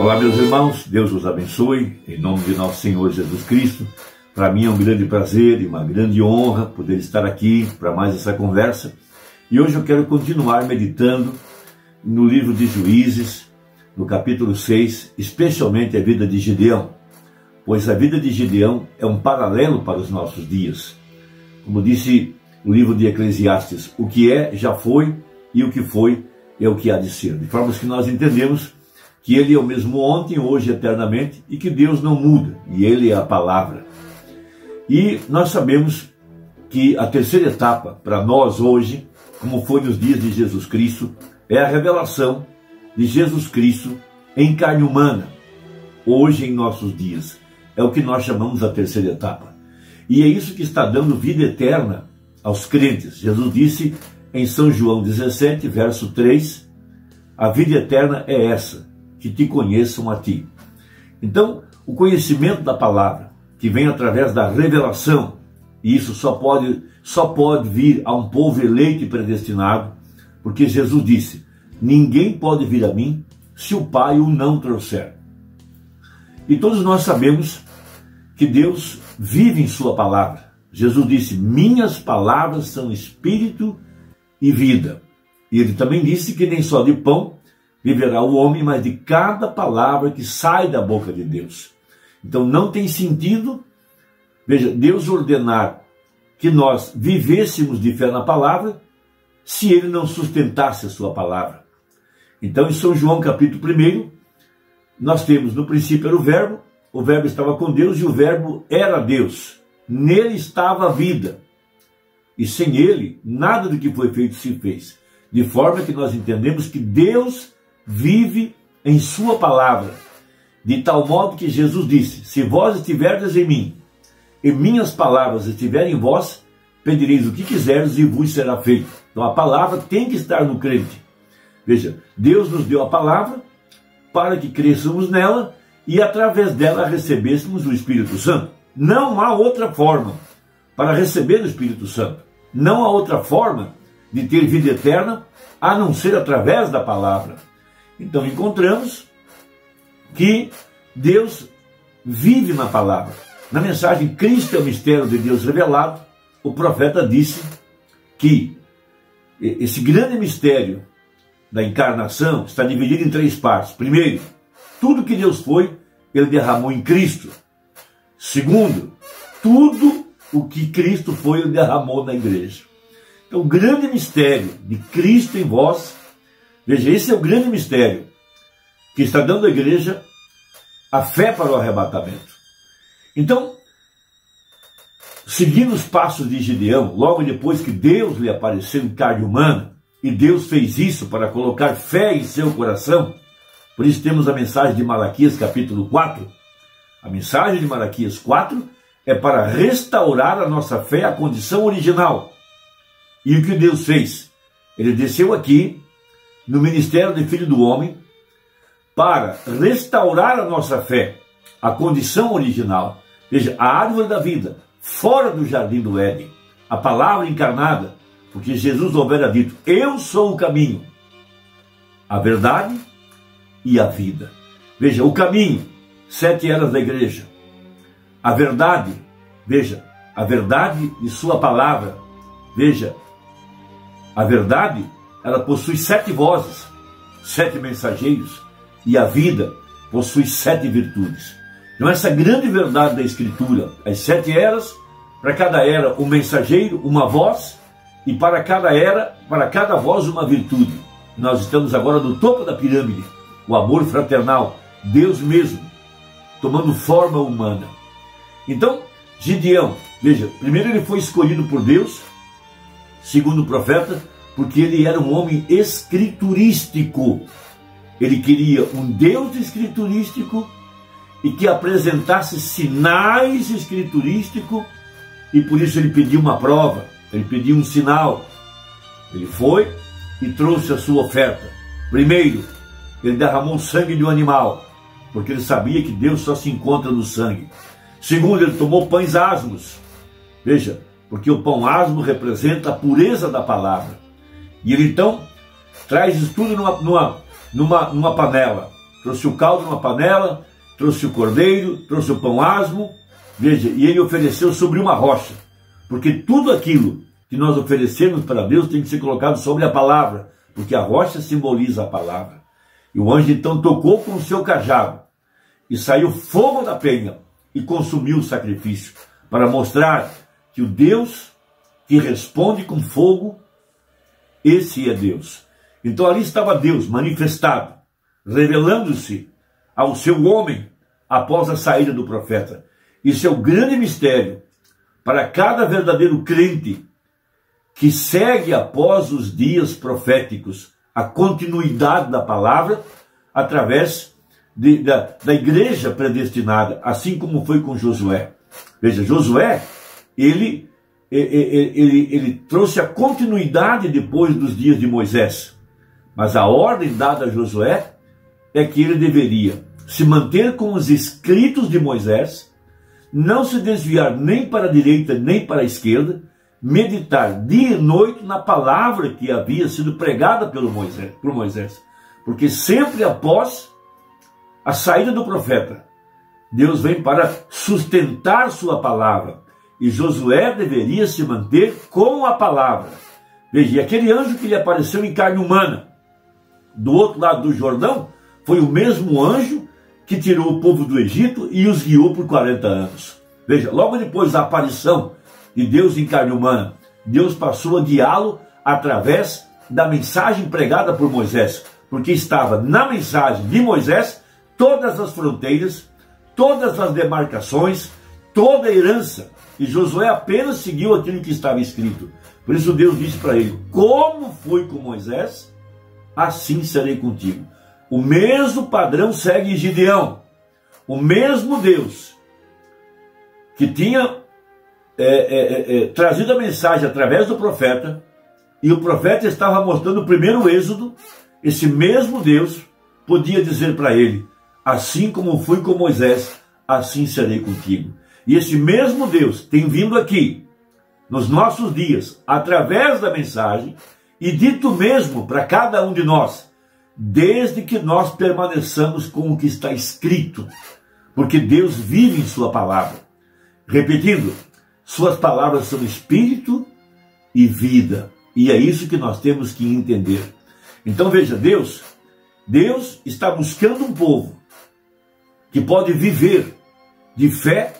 Olá, meus irmãos, Deus os abençoe, em nome de nosso Senhor Jesus Cristo. Para mim é um grande prazer e uma grande honra poder estar aqui para mais essa conversa. E hoje eu quero continuar meditando no livro de Juízes, no capítulo 6, especialmente a vida de Gideão, pois a vida de Gideão é um paralelo para os nossos dias. Como disse o livro de Eclesiastes, o que é, já foi, e o que foi é o que há de ser. De forma que nós entendemos que Ele é o mesmo ontem, hoje, eternamente, e que Deus não muda, e Ele é a palavra. E nós sabemos que a terceira etapa para nós hoje, como foi nos dias de Jesus Cristo, é a revelação de Jesus Cristo em carne humana, hoje em nossos dias. É o que nós chamamos a terceira etapa. E é isso que está dando vida eterna aos crentes. Jesus disse em São João 17, verso 3, a vida eterna é essa, que te conheçam a ti. Então, o conhecimento da palavra, que vem através da revelação, e isso só pode vir a um povo eleito e predestinado, porque Jesus disse, ninguém pode vir a mim se o Pai o não trouxer. E todos nós sabemos que Deus vive em sua palavra. Jesus disse, minhas palavras são espírito e vida. E ele também disse que nem só de pão viverá o homem, mas de cada palavra que sai da boca de Deus. Então não tem sentido, veja, Deus ordenar que nós vivêssemos de fé na palavra, se Ele não sustentasse a sua palavra. Então em São João capítulo 1, nós temos no princípio era o verbo estava com Deus e o verbo era Deus. Nele estava a vida. E sem Ele, nada do que foi feito se fez. De forma que nós entendemos que Deus vive em sua palavra, de tal modo que Jesus disse, se vós estiverdes em mim, e minhas palavras estiverem em vós, pedireis o que quiseres e vos será feito. Então a palavra tem que estar no crente. Veja, Deus nos deu a palavra para que cresçamos nela e através dela recebêssemos o Espírito Santo. Não há outra forma para receber o Espírito Santo. Não há outra forma de ter vida eterna a não ser através da palavra. Então encontramos que Deus vive na palavra. Na mensagem Cristo é o mistério de Deus revelado, o profeta disse que esse grande mistério da encarnação está dividido em 3 partes. Primeiro, tudo que Deus foi, Ele derramou em Cristo. Segundo, tudo o que Cristo foi, Ele derramou na igreja. Então o grande mistério de Cristo em vós, veja, esse é o grande mistério que está dando à igreja a fé para o arrebatamento. Então, seguindo os passos de Gideão, logo depois que Deus lhe apareceu em carne humana, e Deus fez isso para colocar fé em seu coração, por isso temos a mensagem de Malaquias capítulo 4. A mensagem de Malaquias 4 é para restaurar a nossa fé à condição original. E o que Deus fez? Ele desceu aqui, no ministério de Filho do Homem, para restaurar a nossa fé, a condição original. Veja, a árvore da vida, fora do jardim do Éden, a palavra encarnada, porque Jesus houvera dito, eu sou o caminho, a verdade e a vida. Veja, o caminho, 7 eras da igreja. A verdade, veja, a verdade de sua palavra, veja, a verdade, ela possui 7 vozes, 7 mensageiros, e a vida possui 7 virtudes. Então essa grande verdade da Escritura, as 7 eras, para cada era um mensageiro, uma voz, e para cada voz uma virtude. Nós estamos agora no topo da pirâmide, o amor fraternal, Deus mesmo, tomando forma humana. Então, Gideão, veja, primeiro ele foi escolhido por Deus, segundo o profeta, porque ele era um homem escriturístico. Ele queria um Deus escriturístico e que apresentasse sinais escriturísticos, e por isso ele pediu uma prova, ele pediu um sinal. Ele foi e trouxe a sua oferta. Primeiro, ele derramou o sangue de um animal, porque ele sabia que Deus só se encontra no sangue. Segundo, ele tomou pães asmos. Veja, porque o pão asmo representa a pureza da palavra. E ele então traz isso tudo numa panela, trouxe o caldo numa panela, trouxe o cordeiro, trouxe o pão asmo, veja, e ele ofereceu sobre uma rocha, porque tudo aquilo que nós oferecemos para Deus tem que ser colocado sobre a palavra, porque a rocha simboliza a palavra. E o anjo então tocou com o seu cajado, e saiu fogo da penha, e consumiu o sacrifício, para mostrar que o Deus que responde com fogo, esse é Deus. Então ali estava Deus manifestado, revelando-se ao seu homem após a saída do profeta. Isso é o grande mistério para cada verdadeiro crente que segue após os dias proféticos, a continuidade da palavra através da igreja predestinada, assim como foi com Josué. Veja, Josué, ele trouxe a continuidade depois dos dias de Moisés, mas a ordem dada a Josué é que ele deveria se manter com os escritos de Moisés, não se desviar nem para a direita nem para a esquerda, meditar dia e noite na palavra que havia sido pregada por Moisés, porque sempre após a saída do profeta, Deus vem para sustentar sua palavra, e Josué deveria se manter com a palavra. Veja, e aquele anjo que lhe apareceu em carne humana, do outro lado do Jordão, foi o mesmo anjo que tirou o povo do Egito e os guiou por 40 anos. Veja, logo depois da aparição de Deus em carne humana, Deus passou a guiá-lo através da mensagem pregada por Moisés, porque estava na mensagem de Moisés todas as fronteiras, todas as demarcações, toda a herança, e Josué apenas seguiu aquilo que estava escrito. Por isso Deus disse para ele: como fui com Moisés, assim serei contigo. O mesmo padrão segue Gideão. O mesmo Deus que tinha trazido a mensagem através do profeta, e o profeta estava mostrando o primeiro êxodo, esse mesmo Deus podia dizer para ele: assim como fui com Moisés, assim serei contigo. E esse mesmo Deus tem vindo aqui, nos nossos dias, através da mensagem, e dito mesmo para cada um de nós, desde que nós permaneçamos com o que está escrito, porque Deus vive em sua palavra. Repetindo, suas palavras são espírito e vida, e é isso que nós temos que entender. Então veja, Deus está buscando um povo que pode viver de fé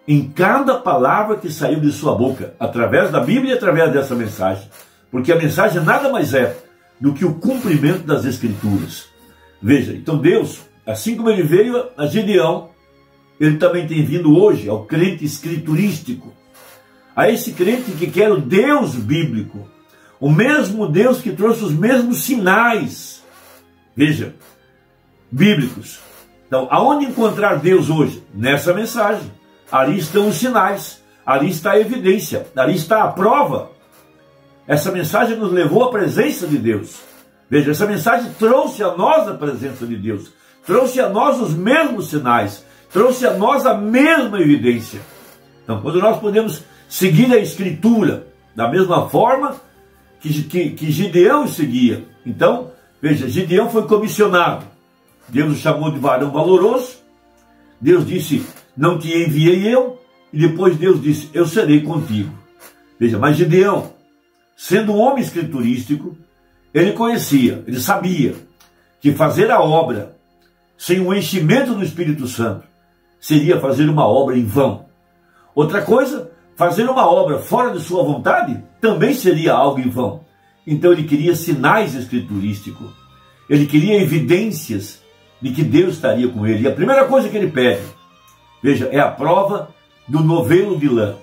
em cada palavra que saiu de sua boca, através da Bíblia e através dessa mensagem, porque a mensagem nada mais é do que o cumprimento das Escrituras. Veja, então Deus, assim como ele veio a Gideão, ele também tem vindo hoje ao crente escriturístico, a esse crente que quer o Deus bíblico, o mesmo Deus que trouxe os mesmos sinais, veja, bíblicos. Então, aonde encontrar Deus hoje? Nessa mensagem. Ali estão os sinais, ali está a evidência, ali está a prova. Essa mensagem nos levou à presença de Deus. Veja, essa mensagem trouxe a nós a presença de Deus, trouxe a nós os mesmos sinais, trouxe a nós a mesma evidência. Então, quando nós podemos seguir a Escritura da mesma forma que Gideão seguia. Então, veja, Gideão foi comissionado. Deus o chamou de varão valoroso. Deus disse: não te enviei eu. E depois Deus disse: eu serei contigo. Veja, mas Gideão, sendo um homem escriturístico, ele conhecia, ele sabia que fazer a obra sem o enchimento do Espírito Santo seria fazer uma obra em vão. Outra coisa, fazer uma obra fora de sua vontade também seria algo em vão. Então ele queria sinais escriturísticos. Ele queria evidências de que Deus estaria com ele. E a primeira coisa que ele pede, veja, é a prova do novelo de lã.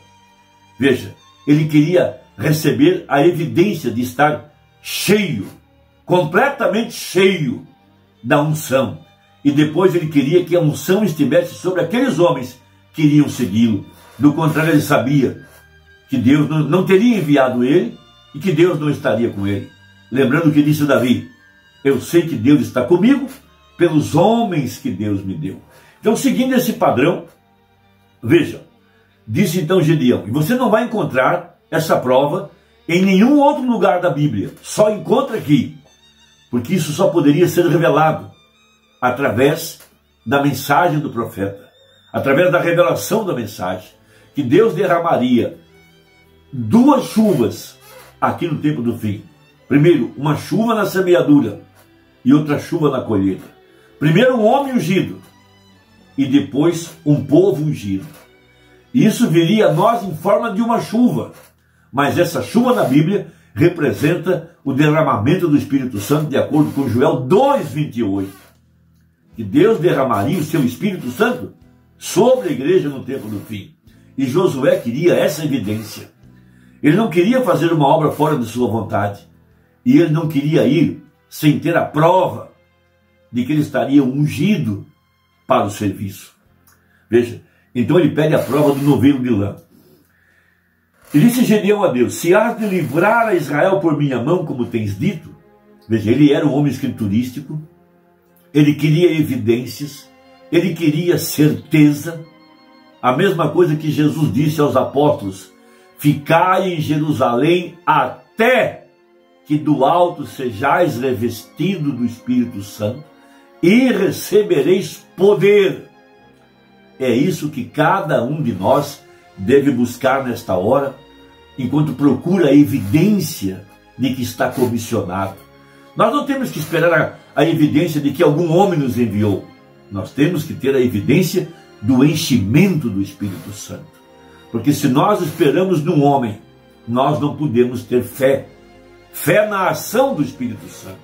Veja, ele queria receber a evidência de estar cheio, completamente cheio da unção. E depois ele queria que a unção estivesse sobre aqueles homens que iriam segui-lo. Do contrário, ele sabia que Deus não teria enviado ele e que Deus não estaria com ele. Lembrando o que disse Davi: eu sei que Deus está comigo pelos homens que Deus me deu. Então, seguindo esse padrão, veja, disse então Gideão, e você não vai encontrar essa prova em nenhum outro lugar da Bíblia, só encontra aqui, porque isso só poderia ser revelado através da mensagem do profeta, através da revelação da mensagem, que Deus derramaria duas chuvas aqui no tempo do fim. Primeiro, uma chuva na semeadura e outra chuva na colheita. Primeiro um homem ungido e depois um povo ungido. Isso viria a nós em forma de uma chuva, mas essa chuva na Bíblia representa o derramamento do Espírito Santo, de acordo com Joel 2:28. Que Deus derramaria o seu Espírito Santo sobre a igreja no tempo do fim. E Josué queria essa evidência. Ele não queria fazer uma obra fora de sua vontade. E ele não queria ir sem ter a prova de que ele estaria ungido para o serviço. Veja, então ele pede a prova do novelo de lã. E disse Gedeão a Deus: se has de livrar a Israel por minha mão, como tens dito. Veja, ele era um homem escriturístico, ele queria evidências, ele queria certeza. A mesma coisa que Jesus disse aos apóstolos: ficai em Jerusalém até que do alto sejais revestido do Espírito Santo e recebereis poder. É isso que cada um de nós deve buscar nesta hora, enquanto procura a evidência de que está comissionado. Nós não temos que esperar a evidência de que algum homem nos enviou. Nós temos que ter a evidência do enchimento do Espírito Santo. Porque se nós esperamos num homem, nós não podemos ter fé. Fé na ação do Espírito Santo.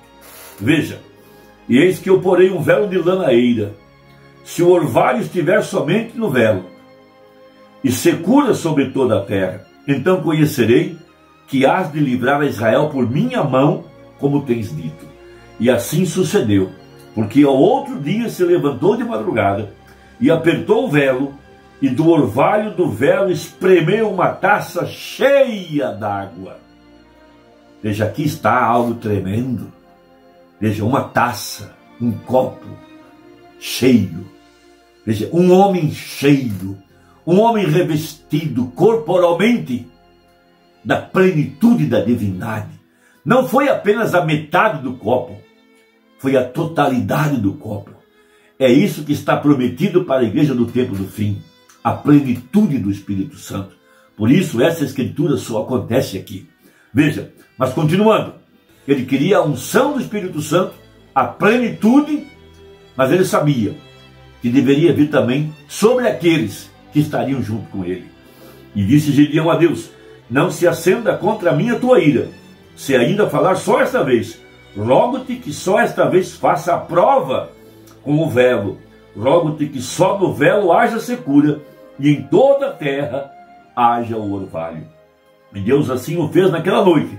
Veja, e eis que eu porei um velo de lã na eira. Se o orvalho estiver somente no velo, e secura sobre toda a terra, então conhecerei que hás de livrar a Israel por minha mão, como tens dito. E assim sucedeu, porque ao outro dia se levantou de madrugada, e apertou o velo, e do orvalho do velo espremeu uma taça cheia d'água. Veja, aqui está algo tremendo. Veja, uma taça, um copo cheio. Veja, um homem cheio, um homem revestido corporalmente da plenitude da divindade. Não foi apenas a metade do copo, foi a totalidade do copo. É isso que está prometido para a igreja do tempo do fim, a plenitude do Espírito Santo. Por isso essa escritura só acontece aqui. Veja, mas continuando, ele queria a unção do Espírito Santo, a plenitude, mas ele sabia que deveria vir também sobre aqueles que estariam junto com ele. E disse Gedeão a Deus: não se acenda contra mim a tua ira, se ainda falar só esta vez. Rogo-te que só esta vez faça a prova com o velo. Rogo-te que só no velo haja secura, e em toda a terra haja o orvalho. E Deus assim o fez naquela noite,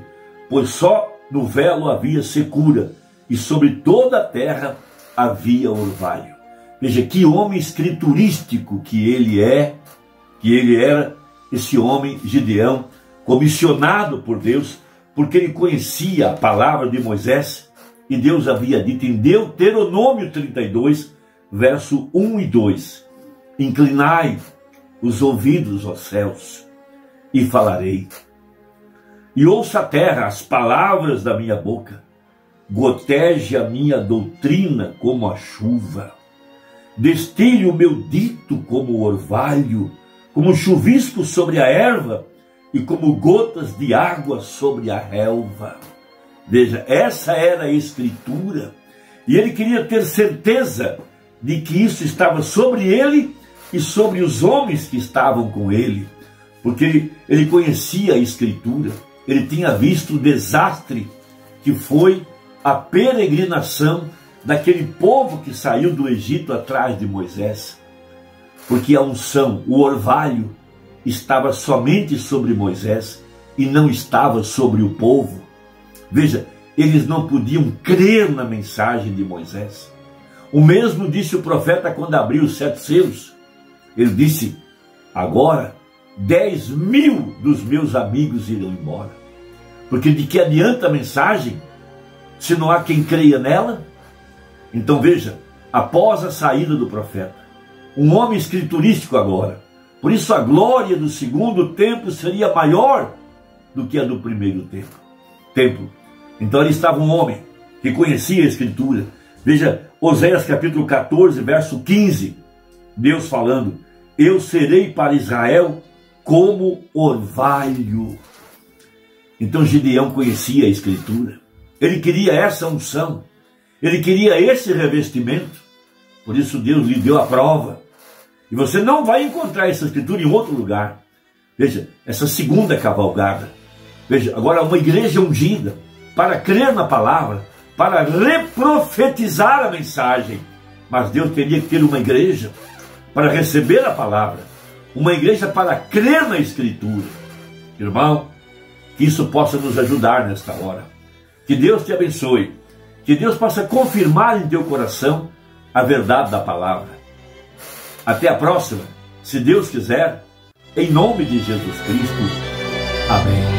pois só no velo havia secura, e sobre toda a terra havia orvalho. Veja que homem escriturístico que ele era, esse homem Gedeão, comissionado por Deus, porque ele conhecia a palavra de Moisés, e Deus havia dito em Deuteronômio 32, verso 1 e 2, inclinai os ouvidos aos céus, e falarei, e ouça a terra as palavras da minha boca, goteje a minha doutrina como a chuva, destile o meu dito como o orvalho, como chuvisco sobre a erva, e como gotas de água sobre a relva. Veja, essa era a escritura, e ele queria ter certeza de que isso estava sobre ele e sobre os homens que estavam com ele, porque ele conhecia a escritura, ele tinha visto o desastre que foi a peregrinação daquele povo que saiu do Egito atrás de Moisés, porque a unção, o orvalho, estava somente sobre Moisés e não estava sobre o povo. Veja, eles não podiam crer na mensagem de Moisés. O mesmo disse o profeta quando abriu os 7 selos. Ele disse: agora 10.000 dos meus amigos irão embora. Porque de que adianta a mensagem se não há quem creia nela? Então veja, após a saída do profeta, um homem escriturístico agora, por isso a glória do segundo templo seria maior do que a do primeiro templo. Então ali estava um homem que conhecia a escritura, Veja, Oséias capítulo 14, verso 15, Deus falando: eu serei para Israel como orvalho. Então Gideão conhecia a Escritura, ele queria essa unção, ele queria esse revestimento, por isso Deus lhe deu a prova. E você não vai encontrar essa Escritura em outro lugar. Veja, essa segunda cavalgada. Veja, agora uma igreja ungida para crer na palavra, para reprofetizar a mensagem. Mas Deus teria que ter uma igreja para receber a palavra, uma igreja para crer na Escritura. Irmão, que isso possa nos ajudar nesta hora. Que Deus te abençoe. Que Deus possa confirmar em teu coração a verdade da palavra. Até a próxima, se Deus quiser, em nome de Jesus Cristo. Amém.